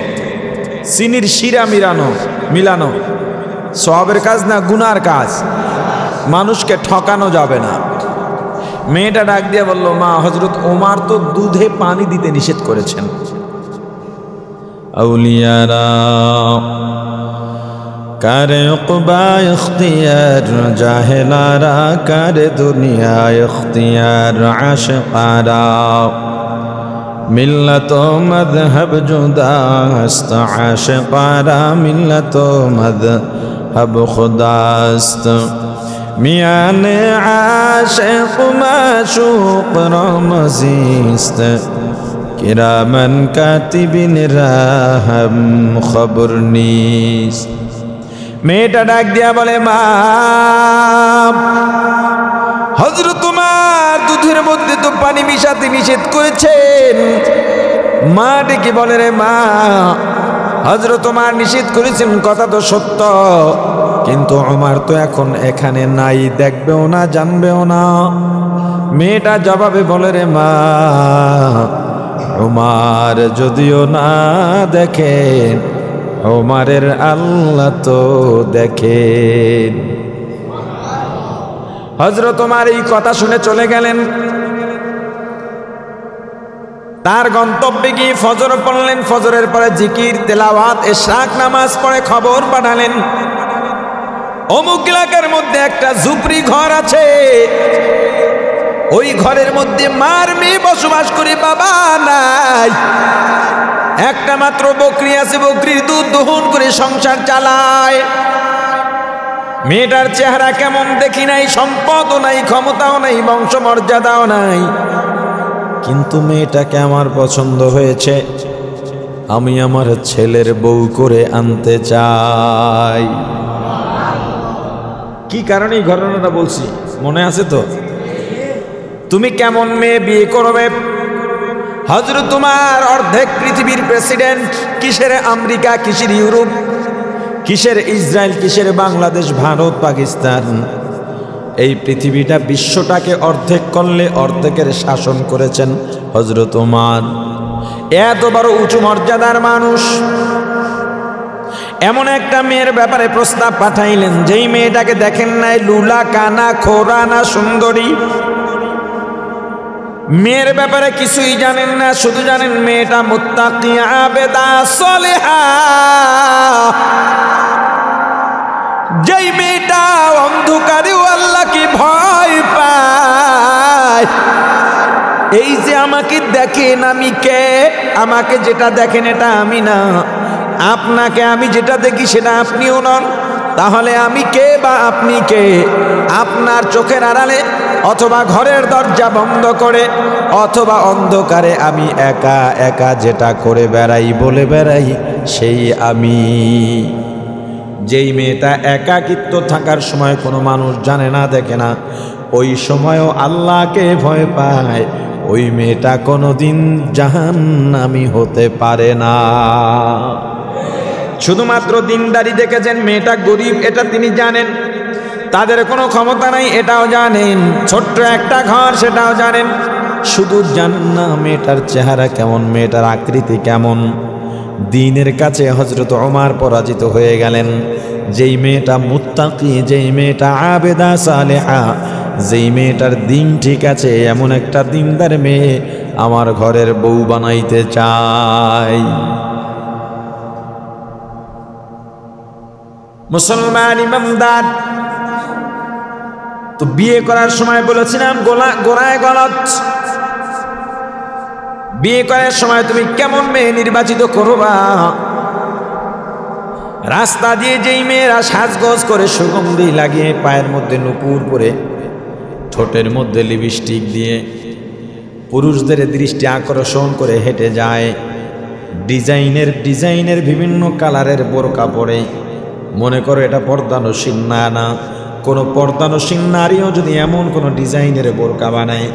চিনির শিরা মিলানো সওয়াবের কাজ না গুনার কাজ? মানুষকে ঠকানো যাবে না। মেয়েটা ডাক দিয়ে বলল, মা হযরত ওমর তো দুধে পানি দিতে নিষেধ করেছেন। আউলিয়ারা কারে উকবা ইখতিয়ার, জাহেলারা কারে দুনিয়া ইখতিয়ার, আশিকারা মিল্লাত মযহব জুদাস্ত, আশিকারা মিল্লাত মযহব খুদাস্ত। মিয়ানে আশিক মাশুক রমজিস্ত, কিরামান কাতিবিন রাহম খবর নিস। মেয়েটা ডাক দিয়া বলে, মা হযরত ওমর দুধের মধ্যে তো পানি মিশাতে নিষেধ করেছেন। মা ডেকে বলে, রে মা, হযরত ওমর নিষেধ করেছেন কথা তো সত্য, কিন্তু ওমর তো এখন এখানে নাই, দেখবেও না জানবেও না। মেয়েটা জবাবে বলে, রে মা, ওমর যদিও না দেখেন, ওমরের আল্লাহ তো দেখেন। হযরত ওমর এই কথা শুনে চলে গেলেন। তার গন্তব্যে গিয়ে ফজর পড়লেন, ফজরের পরে জিকির, তেলাওয়াত, ইশরাক নামাজ পড়ে খবর পাঠালেন, অমুক এলাকার মধ্যে একটা ঝুপড়ি ঘর আছে, ওই ঘরের মধ্যে মার মেয়ে বসবাস করে, বাবা নাই, একটা মাত্র বকরি আছে, বকরির দুধ দহন করে সংসার চালায়। মেয়েটার চেহারা কেমন দেখি নাই, সম্পদও নাই, ক্ষমতাও নাই, বংশ মর্যাদাও নাই, কিন্তু মেয়েটাকে আমার পছন্দ হয়েছে, আমি আমার ছেলের বউ করে আনতে চাই। কি কারণে এই ঘটনাটা বলছি মনে আছে তো? তুমি কেমন মেয়ে বিয়ে করবে? হযরত উমর অর্ধেক পৃথিবীর প্রেসিডেন্ট, কিসের আমেরিকা, কিসের ইউরোপ, কিসের ইসরায়েল, কিসের বাংলাদেশ, ভারত, পাকিস্তান, এই পৃথিবীটা বিশ্বটাকে অর্ধেক করলে অর্ধেকের শাসন করেছেন হযরত উমর। এত বড় উঁচু মর্যাদার মানুষ এমন একটা মেয়ের ব্যাপারে প্রস্তাব পাঠাইলেন, যেই মেয়েটাকে দেখেন নাই, লুলা, কানা, খোরা না সুন্দরী, মেয়ের ব্যাপারে কিছুই জানেন না, শুধু জানেন মেয়েটা মুত্তাকি, আবেদা, সলিহা। যেই মেয়েটা অন্ধকারেও আল্লাহকে ভয় পায়। এই যে আমাকে দেখেন, আমি কে? আমাকে যেটা দেখেন এটা আমি না, আপনাকে আমি যেটা দেখি সেটা আপনিও নন। তাহলে আমি কে বা আপনি কে? আপনার চোখের আড়ালে অথবা ঘরের দরজা বন্ধ করে অথবা অন্ধকারে আমি একা একা যেটা করে বেড়াই, বলে বেড়াই, সেই আমি। যেই মেয়েটা একাকিত্ব থাকার সময় কোনো মানুষ জানে না, দেখে না, ওই সময়ও আল্লাহকে ভয় পায়, ওই মেয়েটা কোনোদিন জাহান্নামী হতে পারে না। শুধুমাত্র দিনদারি দেখেছেন, মেয়েটা গরিব এটা তিনি জানেন, তাদের কোনো ক্ষমতা নাই এটাও জানেন, ছোট্ট একটা ঘর সেটাও জানেন, শুধু জানেন না মেয়েটার চেহারা কেমন, মেয়েটার আকৃতি কেমন। দ্বীনের কাছে হযরত ওমর পরাজিত হয়ে গেলেন। যেই মেয়েটা মুত্তাকি, যেই মেয়েটা আবেদা সালেহা, যেই মেয়েটার দ্বীন ঠিক আছে, এমন একটা দ্বীনদার মেয়ে আমার ঘরের বউ বানাইতে চাই। মুসলমান ইমানদার তো বিয়ে করার সময় বলেছিলাম গোড়ায় গলত। বিয়ে করার সময় তুমি কেমন মেয়ে নির্বাচিত করবা? রাস্তা দিয়ে যেই মেয়েরা সাজগোজ করে, সুগন্ধি লাগিয়ে, পায়ের মধ্যে নুপুর পরে, ঠোঁটের মধ্যে লিপস্টিক দিয়ে পুরুষদের দৃষ্টি আকর্ষণ করে হেঁটে যায়, ডিজাইনের বিভিন্ন কালারের বোরকা পরে, মনে করো এটা পর্দানসীন না। কোনো পর্দানসীন নারীও যদি এমন কোনো ডিজাইনের বোরকা বানায়,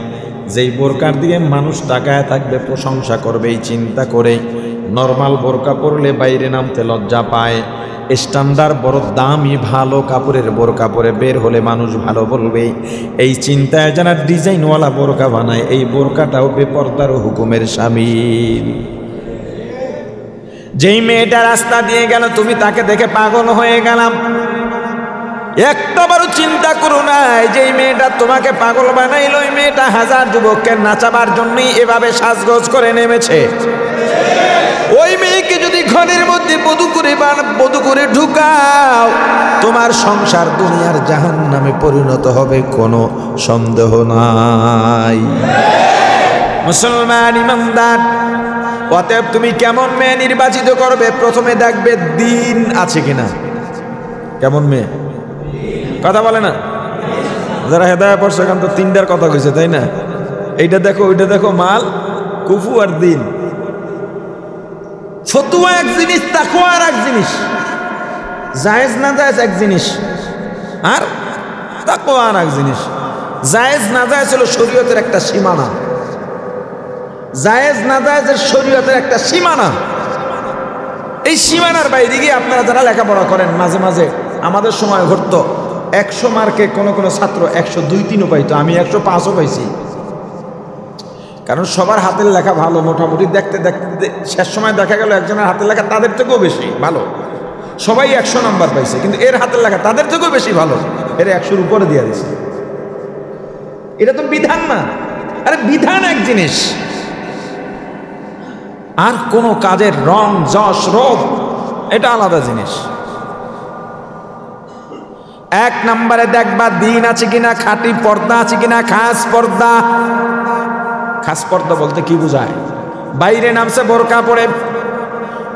যেই বোরকার দিকে মানুষ তাকায় থাকবে, প্রশংসা করবে, এই চিন্তা করে নর্মাল বোরকা পরলে বাইরে নামতে লজ্জা পায়, স্ট্যান্ডার্ড বড় দামি ভালো কাপড়ের বোরকা পরে বের হলে মানুষ ভালো বলবে, এই চিন্তায় যারা ডিজাইনওয়ালা বোরকা বানায়, এই বোরকাটাও বেপরদার হুকুমের শামিল। যেই মেয়েটা রাস্তা দিয়ে গেল, তুমি তাকে দেখে পাগল হয়ে গেলাম, একটাবারও চিন্তা করো না যে মেয়েটা তোমাকে পাগল বানাইল, ওই মেয়েটা হাজার যুবককে নাচাবার জন্যই এভাবে সাজগোজ করে নেমেছে। ওই মেয়েকে যদি ঘরের মধ্যে বধূ করে ঢুকাও, তোমার সংসার দুনিয়ার জাহান্নামে পরিণত হবে, কোনো সন্দেহ নাই। মুসলমান ইমানদার, অতএব তুমি কেমন মেয়ে নির্বাচিত করবে, প্রথমে দেখবে দিন আছে কিনা। কেমন মেয়ে? কথা বলে না যারা হেদায়া পড়ছে, এখন তো তিনটার কথা কইছে, তাই না? এইটা দেখো, ওইটা দেখো, মাল, কুফু আর দিন। ফতুয়া এক জিনিস, তাকওয়া আর এক জিনিস, জায়েজ না জায়েজ এক জিনিস, আর তাকওয়া আর এক জিনিস। জায়েজ না জায়েজ হলো শরীয়তের একটা সীমানা, জায়েজ না জায়েজের শরীয়তের একটা সীমানা। এই সীমানার বাইরে গিয়ে আপনারা যারা লেখাপড়া করেন, মাঝে মাঝে আমাদের সময় ঘটতো 100 মার্কে কোনো ছাত্র 102-3 পাইতো, আমি 105ও পাইছি। কারণ সবার হাতের লেখা ভালো, মোটামুটি দেখতে দেখতে শেষ সময় দেখা গেল একজনের হাতের লেখা তাদের থেকেও বেশি ভালো, সবাই 100 নাম্বার পাইছে, কিন্তু এর হাতের লেখা তাদের থেকেও বেশি ভালো, এর 100-র উপরে দিয়ে দিছে। এটা তো বিধান না, আরে বিধান এক জিনিস, আর কোন কাজের রং যশ রোগ এটা আলাদা জিনিস। এক নম্বরে দেখবা দিন আছে কিনা, খাঁটি পর্দা আছে কিনা, খাস পর্দা। খাস পর্দা বলতে কি বোঝায়? বাইরে নামছে বোরকা পরে,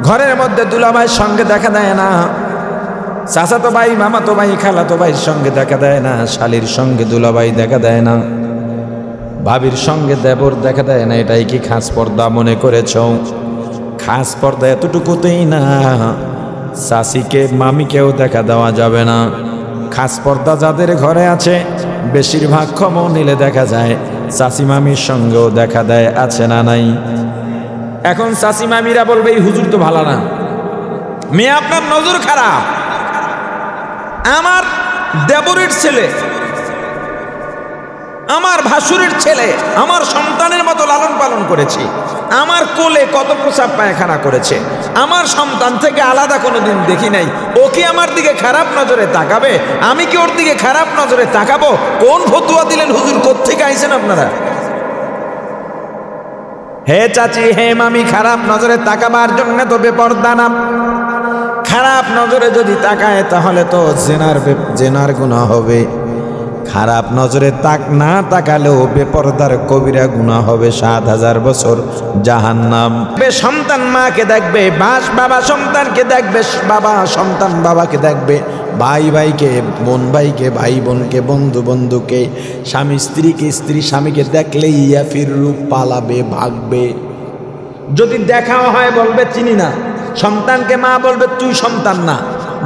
ঘরের মধ্যে দুলাভাইয়ের সঙ্গে দেখা দেয় না, চাচাতো ভাই, মামাতো ভাই, খালাতো ভাইয়ের সঙ্গে দেখা দেয় না, শালির সঙ্গে দুলাভাই দেখা দেয় না, ভাবির সঙ্গে দেবর দেখা দেয় না। এটাই কি খাস পর্দা মনে করেছ? খাস পর্দা এতটুকুতেই না, চাচিকে মামিকেও দেখা দেওয়া যাবে না। খাস পর্দা যাদের ঘরে আছে, বেশিরভাগ খবর নিলে দেখা যায় চাচি মামির সঙ্গেও দেখা দেয়, আছে না নাই? এখন চাচি মামিরা বলবে এই হুজুর তো ভালো না, মেয়ে আপনার নজর খারাপ। আমার দেবরের ছেলে, আমার ভাসুরের ছেলে আমার সন্তানের মতো লালন পালন করেছি, আমার কোলে কত প্রসাব পায়খানা করেছে, আমার সন্তান থেকে আলাদা কোনোদিন দেখি নাই। ও কি আমার দিকে খারাপ নজরে তাকাবে? আমি কি ওর দিকে খারাপ নজরে তাকাবো? কোন ফতুয়া দিলেন হুজুর? কোত্থেকে আইছেন আপনারা? হে চাচি, হে মামি, খারাপ নজরে তাকাবার জন্য তো বেপরদা না। খারাপ নজরে যদি তাকায় তাহলে তো জেনার গুনাহ হবে। খারাপ নজরে না তাকালেও বেপরদার কবিরা গুনাহ হবে, 7000 বছর জাহান্নাম। সন্তান মাকে দেখবে, বাবা সন্তানকে দেখবে, বাবা সন্তান বাবাকে দেখবে, ভাই ভাইকে, বোন ভাইকে, ভাই বোনকে, বন্ধু বন্ধুকে, স্বামী স্ত্রীকে, স্ত্রী স্বামীকে দেখলেই ইয়াফির রূপ পালাবে, ভাগবে। যদি দেখাও হয় বলবে চিনি না। সন্তানকে মা বলবে তুই সন্তান না,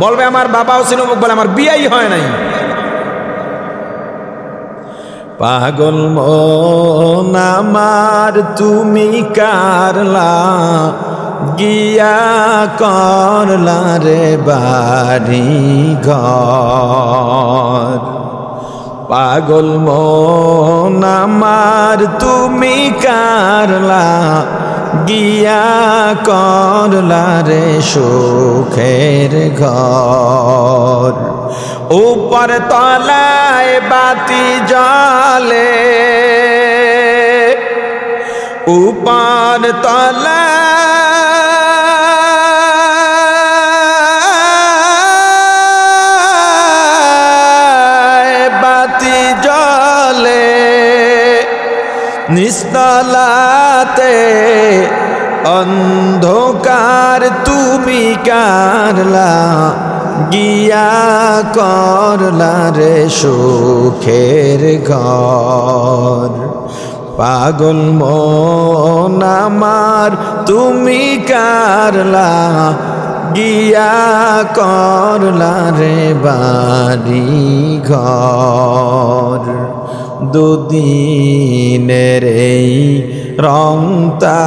বলবে আমার বাবাও ছিল, বলে আমার বিয়াই হয় নাই। পাগল মন আমার তুমি কারলা গিয়া করলা রে বাড়ি ঘর। পাগল মন আমার তুমি কারলা গিয়া করলা রে সুখের ঘর। উপর তলায় বাতি জ্বলে, উপর তলায় বাতি জ্বলে, নিস্তলাতে অন্ধকার তুমি কারলা গিয়া করলা রে সুখের ঘর। পাগল মন আমার তুমি কারলা গিয়া করলা রে বাড়ি ঘর। দুদিনের এই রংতা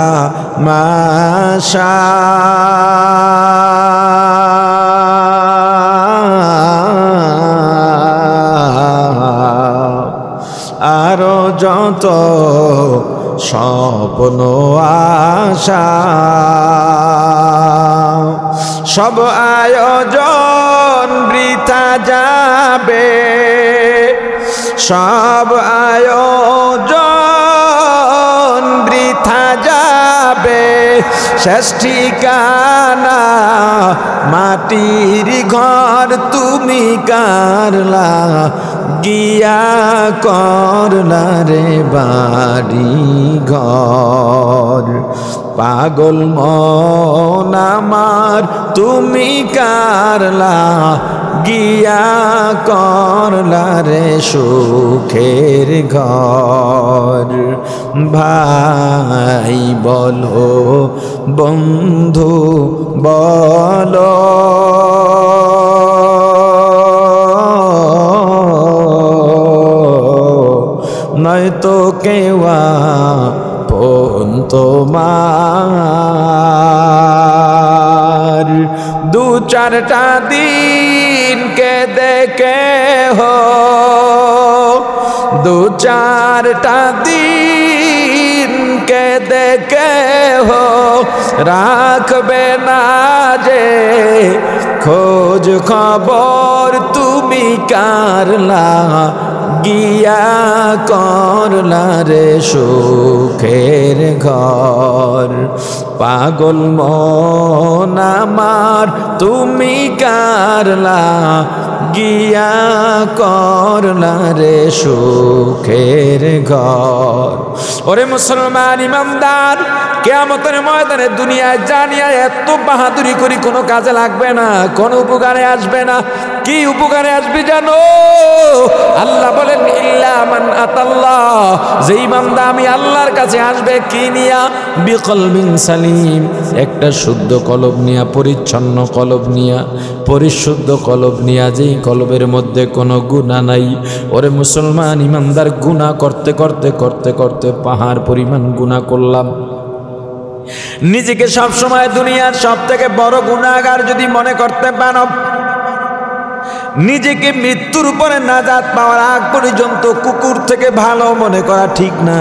মাশা আরো যত স্বপ্ন আশা, সব আয়োজন বৃথা যাবে, সব আয়োজন বৃথা যাবে। শেষ ঠিকানা মাটির ঘর তুমি কারলা গিয়া করলা রে বাড়ি ঘর। পাগল মন আমার তুমি কারলা গিয়া করলা রে সুখের ঘর। ভাই বলো বন্ধু বলো, নয়তো কেওয়া পন তোমার। দু চারটা দিন কে দেখে হো, দু চারটা দিন কে দেখে হো, রাখবে না যে খোঁজ খবর তুমি কারলা গিয়া করলা রে সুখের ঘর। পাগল মন আমার তুমি কারলা গিয়া করলা রে সুখের ঘর। ওরে মুসলমান ইমানদার, কিয়ামতের ময়দানে দুনিয়ায় জানিয়া এত বাহাদুরি করি কোনো কাজে লাগবে না, কোনো উপকারে আসবে না। কি উপকারে আসবে জানো? আল্লাহ বলেন ইল্লা মান আতাল্লাহ, যেই বান্দা আমি আল্লাহর কাছে আসবে কি নিয়া? বিকলবিন সালিম, একটা শুদ্ধ কলব নিয়া, পরিচ্ছন্ন কলব নিয়া, পরিশুদ্ধ কলব নিয়া, যেই কলবের মধ্যে কোনো গুনাহ নাই। ওরে মুসলমান ইমানদার, গুনাহ করতে করতে করতে করতে পাহাড় পরিমাণ গুনাহ করলাম, নিজেকে সবসময় দুনিয়ার সব থেকে বড় গুনাহগার যদি মনে করতে পারো, নিজেকে মৃত্যুর উপরে নাজাত পাওয়ার আগ পর্যন্ত কুকুর থেকে ভালো মনে করা ঠিক না।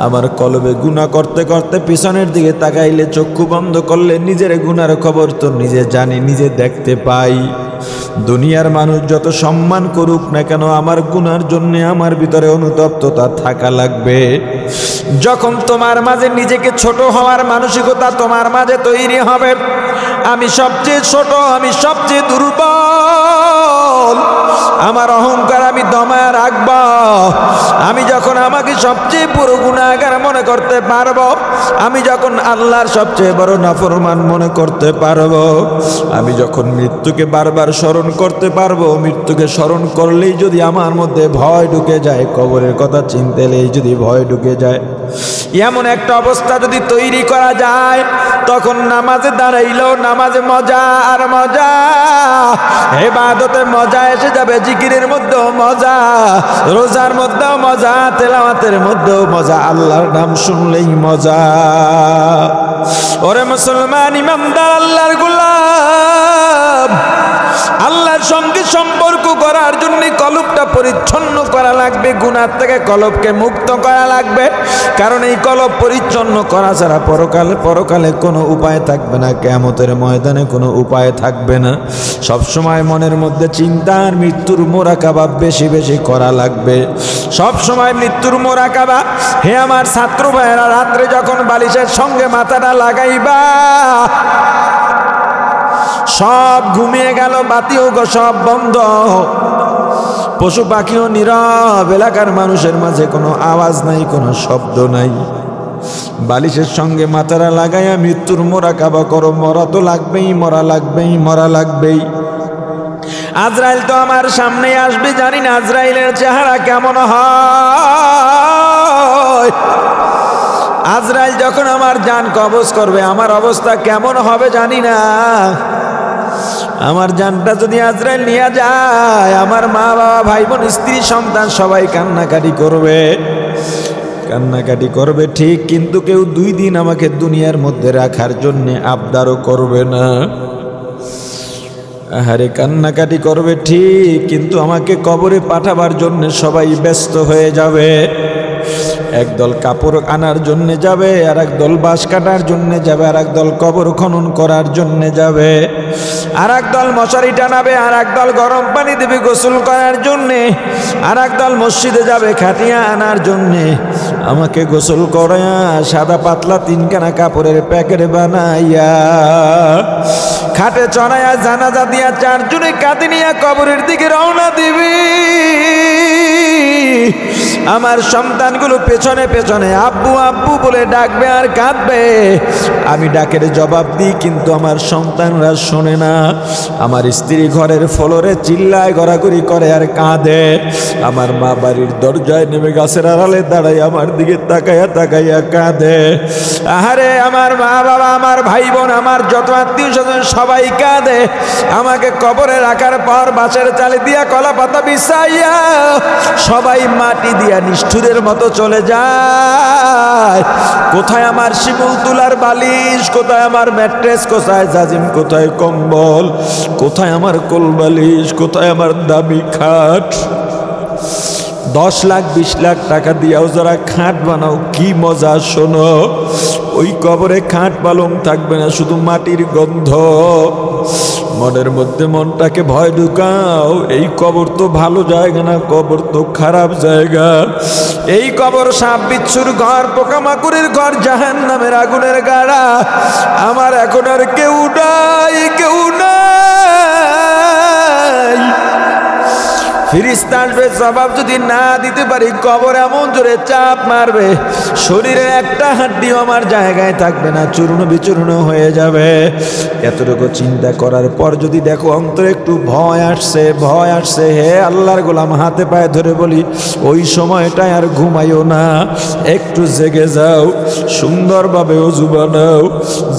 আমার কলবে গুনাহ করতে করতে পিছনের দিকে তাকাইলে, চক্ষু বন্ধ করলে নিজের গুনার খবর তো নিজে জানি, নিজে দেখতে পাই। দুনিয়ার মানুষ যত সম্মান করুক না কেন, আমার গুনার জন্য আমার ভিতরে অনুতপ্ততা থাকা লাগবে। যখন তোমার মাঝে নিজেকে ছোট হওয়ার মানসিকতা তোমার মাঝে তৈরি হবে, আমি সবচেয়ে ছোট, আমি সবচেয়ে দুর্বল, আমার অহংকার আমি দমায় রাখব। আমি যখন আমাকে সবচেয়ে বড় গুনাহগার মনে করতে পারবো, আমি যখন আল্লাহর সবচেয়ে বড় নাফরমান মনে করতে পারবো, আমি যখন মৃত্যুকে বারবার স্মরণ করতে পারবো, মৃত্যুকে স্মরণ করলেই যদি আমার মধ্যে ভয় ঢুকে যায়, কবরের কথা চিন্তালেই যদি ভয় ঢুকে যায়, এমন একটা অবস্থা যদি তৈরি করা যায়, তখন নামাজে দাঁড়াইলেও নামাজে মজা আর মজা, ইবাদতে মজা এসে যাবে, জিকিরের মধ্যেও মজা, রোজার মধ্যেও মজা, তেলাওয়াতের মধ্যেও মজা, আল্লাহর নাম শুনলেই মজা। ওরে মুসলমান ইমানদার আল্লাহর গোলাম, আল্লাহর সঙ্গে সম্পর্ক করার জন্য কলবটা পরিচ্ছন্ন করা লাগবে, গুনাহ থেকে কলবকে মুক্ত করা লাগবে। কারণ এই কলব পরিচ্ছন্ন করা ছাড়া পরকালে কোনো উপায় থাকবে না, কিয়ামতের ময়দানে কোনো উপায় থাকবে না। সবসময় মনের মধ্যে চিন্তা আর মৃত্যুর মোরাকাবা বেশি বেশি করা লাগবে, সবসময় মৃত্যুর মোরাকাবা। হে আমার ছাত্র ভাইয়েরা, রাত্রে যখন বালিশের সঙ্গে মাথাটা লাগাইবা, সব ঘুমিয়ে গেল, বাতিও সব বন্ধ, পশু পাখিও নীরব, এলাকার মানুষের মাঝে কোনো আওয়াজ নাই, কোনো শব্দ নাই। বালিশের সঙ্গে মাথাটা লাগাইয়া মৃত্যুর মোরাকাবা করো। মরা তো লাগবেই, মরা লাগবেই, মরা লাগবেই। আজরাইল তো আমার সামনে আসবে, জানি না আজরাইলের চেহারা কেমন হয়। আজরাইল যখন আমার জান কবজ করবে, আমার অবস্থা কেমন হবে জানি না। আমার জানটা যদি আজরাইল নিয়ে যায়, আমার মা বাবা, ভাই বোন, স্ত্রী, সন্তান সবাই কান্নাকাটি করবে, কান্নাকাটি করবে ঠিক, কিন্তু কেউ 2 দিন আমাকে দুনিয়ার মধ্যে রাখার জন্য আবদারও করবে না। আহারে, কান্নাকাটি করবে ঠিক, কিন্তু আমাকে কবরে পাঠাবার জন্য সবাই ব্যস্ত হয়ে যাবে। একদল কাপড় আনার জন্য যাবে, আর একদল বাঁশ কাটার জন্য যাবে, আর একদল কবর খনন করার জন্য যাবে, আর একদল মশারি টানাবে, আর একদল গরম পানি দেবে গোসল করার জন্যে, আর একদল মসজিদে যাবে খাটিয়া আনার জন্যে। আমাকে গোসল করাইয়া সাদা পাতলা 3খানা কাপড়ের প্যাকেট বানাইয়া খাটে চড়াইয়া জানাজা দিয়া 4 জনে কাঁধে নিয়ে কবরের দিকে রওনা দিবি। আমার সন্তানগুলো পেছনে পেছনে আব্বু আব্বু বলে ডাকবে আর কাঁদবে। আমি ডাকের জবাব দিই, কিন্তু আমার সন্তানরা শোনে না। আমার স্ত্রী ঘরের ফ্লোরে চিল্লায়, গড়াগড়ি করে আর কাঁদে। আমার মা বাড়ির দরজায় নেমে গাছের আড়ালে দাঁড়ায় আমার দিকে তাকাইয়া তাকাইয়া কাঁদে। আহারে, আমার মা বাবা, আমার ভাই বোন, আমার যত আত্মীয় স্বজন সবাই কাঁদে। আমাকে কবরে রাখার পর বাঁশের চালে দিয়া কলা পাতা বিছাইয়া সবাই মাটি দিয়া নিষ্ঠুরের মতো চলে যায়। কোথায় আমার শিমুল তুলার বালিশ, কোথায় আমার ম্যাট্রেস, কোথায় জাজিম, কোথায় কম্বল, কোথায় আমার কোল বালিশ, কোথায় আমার দামি খাট। 10 লাখ 20 লাখ টাকা দিয়াও যারা খাট বানাও, কি মজা শোনো। ওই কবরে খাট পালং থাকবে না, শুধু মাটির গন্ধ। মনের মধ্যে মনটাকে ভয় ঢুকাও, এই কবর তো ভালো জায়গা না, কবর তো খারাপ জায়গা। এই কবর সাপ বিচ্ছুর ঘর, পোকামাকুড়ের ঘর, জাহান্নামের আগুনের গাড়া। আমার এখন আর কেউ নাই, কেউ নাই। ফেরেশতা আসবে, জবাব যদি না দিতে পারি, কবর এমন জোরে চাপ মারবে, শরীরের একটা হাড্ডিও আমার জায়গায় থাকবে না, চূর্ণ বিচূর্ণ হয়ে যাবে। এতটুকু চিন্তা করার পর যদি দেখো অন্তরে একটু ভয় আসছে, ভয় আসছে, হে আল্লাহর গোলাম, হাতে পায়ে ধরে বলি, ওই সময়টায় আর ঘুমাইও না, একটু জেগে যাও, সুন্দরভাবে ওযু বানাও,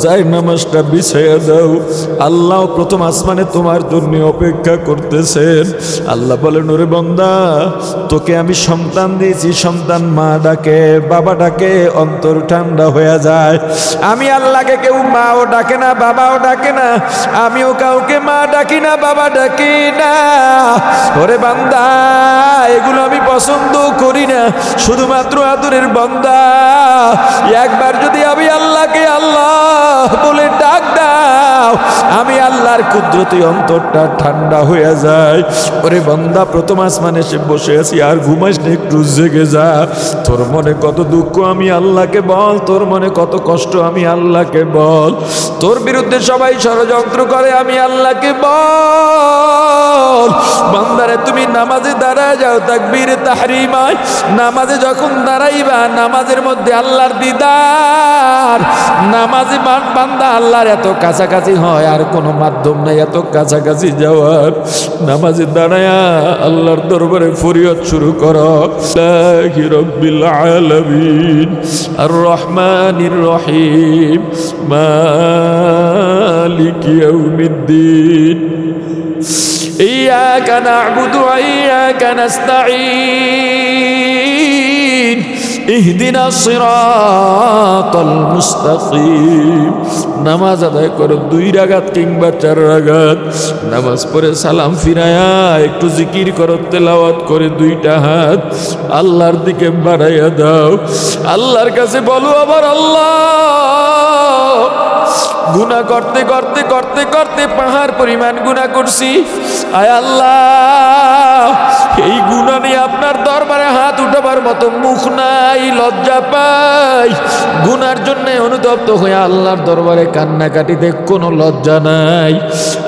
যাই নামাজটা বিছাইয়া দাও। আল্লাহ প্রথম আসমানে তোমার জন্য অপেক্ষা করতেছেন। আল্লাহ বলেন, বলেন, ওরে বান্দা, তোকে আমি সন্তান দিয়েছি, সন্তান মা ডাকে বাবা ডাকে অন্তর ঠান্ডা হয়ে যায়। আমি আল্লাহকে কেউ মাও ডাকে না, বাবাও ডাকে না, আমিও কাউকে মা ডাকি না, বাবা ডাকি না। ওরে বান্দা, এগুলো আমি পছন্দ করি না, শুধুমাত্র আদরের বান্দা একবার যদি আমি আল্লাহকে আল্লাহ বলে ডাক দাও, আমি আল্লাহর কুদরতি অন্তরটা ঠান্ডা হয়ে যায়। ওরে বান্দা, প্রথম আসমানে এসে বসে আছি, আর ঘুমাইস না, একটু জেগে যা। তোর মনে কত দুঃখ আমি আল্লাহকে বল, তোর মনে কত কষ্ট আমি আল্লাহকে বল। তোর বিরুদ্ধে সবাই ষড়যন্ত্র করে, আমি আল্লাহকে বল। বান্দারে, তুমি নামাজে দাঁড়ায় যাও, তাকবীরে তাহরিমায় নামাজে যখন দাঁড়াইবা, নামাজের মধ্যে আল্লাহর দিদার। নামাজি বান্দা আল্লাহর এত কাছাকাছি হয়, আর কোনো মাধ্যম নাই এত কাছাকাছি যাওয়ার। নামাজে দাঁড়ায়া আল্লাহর দরবারে ফরিয়াদ শুরু করো, লাহি রাব্বিল আলামিন আর রহমানির রহিম মালিকি ইয়াউমিদ্দিন ইয়্যাকা না'বুদু ওয়া ইয়্যাকা নাস্তাঈন ইহদিনাস সিরাতাল মুস্তাকিম। নামাজ আদায় করো 2 রাকাত কিংবা 4 রাকাত। নামাজ পড়ে সালাম ফিরায়া একটু জিকির করো, তেলাওয়াত করে 2টা হাত আল্লাহর দিকে বাড়াইয়া দাও। আল্লাহর কাছে বলো, আবার আল্লাহ, গুনাহ করতে করতে করতে করতে পাহাড় পরিমাণ গুনাহ করছি। আয় আল্লাহ, এই গুনাহ নিয়ে আপনার দরবারে হাত উঠাবার মতো মুখ নাই, লজ্জা পাই। গুনার জন্য অনুতপ্ত হয়ে আল্লাহর দরবারে কান্নাকাটিতে কোনো লজ্জা নাই।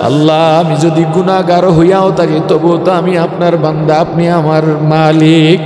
আল্লাহ, আমি যদি গুনাহগার হইয়াও থাকি, তবুও তো আমি আপনার বান্দা, আপনি আমার মালিক।